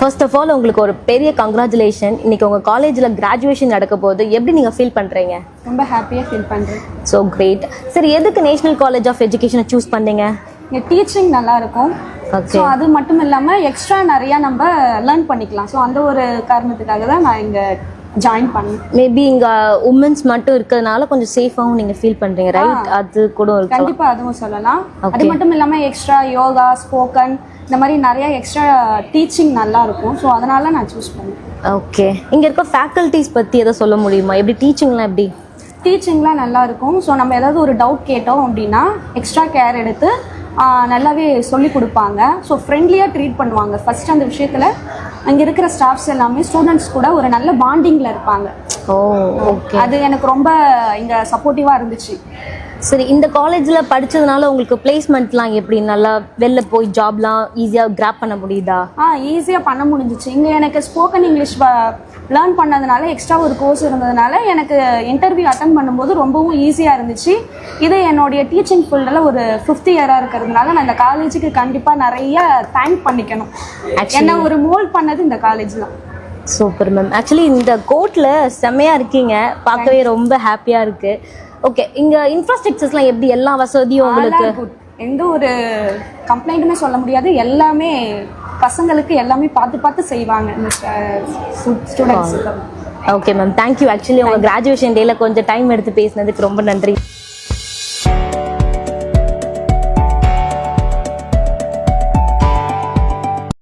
First of all உங்களுக்கு ஒரு பெரிய கங்க்ராச்சுலேஷன். இன்னைக்கு உங்கள் காலேஜில் கிராஜுவேஷன் நடக்க போது எப்படி நீங்கள் ஃபீல் பண்ணுறீங்க? ரொம்ப ஹாப்பியாக ஃபீல் பண்ணுறேன். So great. சரி, எதுக்கு நேஷனல் காலேஜ் ஆஃப் எஜுகேஷனை சூஸ் பண்ணீங்க? இங்கே டீச்சிங் நல்லா இருக்கும். ஸோ அது மட்டும் இல்லாமல் எக்ஸ்ட்ரா நிறையா நம்ம லேர்ன் பண்ணிக்கலாம். ஸோ அந்த ஒரு காரணத்துக்காக தான் நான் இங்கே ஜாயின் பண்ணேன். மேபி இங்கே உமன்ஸ் மட்டும் இருக்கிறதுனால கொஞ்சம் சேஃபாகவும் நீங்கள் ஃபீல் பண்ணுறீங்க, ரைட்? அது கூட இருக்கு. கண்டிப்பாக அதுவும் சொல்லலாம். அது மட்டும் இல்லாமல் எக்ஸ்ட்ரா யோகா, ஸ்போக்கன், இந்த மாதிரி நிறைய எக்ஸ்ட்ரா டீச்சிங் நல்லா இருக்கும். ஸோ அதனால நான் சூஸ் பண்ணேன். ஓகே, இங்கே இருக்க ஃபேக்கல்ட்டிஸ் பற்றி எதை சொல்ல முடியுமா? எப்படி டீச்சிங்லாம் எப்படி? டீச்சிங்லாம் நல்லா இருக்கும். ஸோ நம்ம ஏதாவது ஒரு டவுட் கேட்டோம் அப்படின்னா எக்ஸ்ட்ரா கேர் எடுத்து நல்லாவே சொல்லி கொடுப்பாங்க. ஸோ ஃப்ரெண்ட்லியாக ட்ரீட் பண்ணுவாங்க. ஃபர்ஸ்ட் அந்த விஷயத்தில் அங்கே இருக்கிற ஸ்டாஃப்ஸ் எல்லாமே ஸ்டூடெண்ட்ஸ் கூட ஒரு நல்ல பாண்டிங்கில் இருப்பாங்க. ஓகே, அது எனக்கு ரொம்ப இங்கே சப்போர்ட்டிவாக இருந்துச்சு. சரி, இந்த காலேஜில் படித்ததுனால உங்களுக்கு பிளேஸ்மெண்ட்லாம் எப்படி? நல்லா வெளில போய் ஜாப்லாம் ஈஸியாக கிராப் பண்ண முடியுதா? ஈஸியாக பண்ண முடிஞ்சிச்சு. இங்கே எனக்கு ஸ்போக்கன் இங்கிலீஷ் லேர்ன் பண்ணதுனால எக்ஸ்ட்ரா ஒரு கோர்ஸ் இருந்ததுனால எனக்கு இன்டர்வியூ அட்டன் பண்ணும்போது ரொம்பவும் ஈஸியாக இருந்துச்சு. இது என்னுடைய டீச்சிங் ஃபீல்டில் ஒரு 5th இயராக இருக்கிறதுனால நான் இந்த காலேஜுக்கு கண்டிப்பாக நிறைய தேங்க் பண்ணிக்கணும். என்ன ஒரு மோல்ட் பண்ணது இந்த காலேஜ் தான். Super ma'am. ஆக்சுவலி இந்த கோர்ட்டில் செம்மையாக இருக்கீங்க, பார்க்கவே ரொம்ப ஹாப்பியாக இருக்குது. ஓகே, இங்கே இன்ஃப்ராஸ்ட்ரக்சர்ஸ்லாம் எப்படி? எல்லா வசதியும் உங்களுக்கு? எந்த ஒரு கம்ப்ளைண்ட்டுமே சொல்ல முடியாது. எல்லாமே பசங்களுக்கு எல்லாமே பார்த்து பார்த்து செய்வாங்க இந்த students. Okay ma'am, thank you. Actually உங்கள் கிராஜுவேஷன் டேல கொஞ்சம் டைம் எடுத்து பேசினதுக்கு ரொம்ப நன்றி.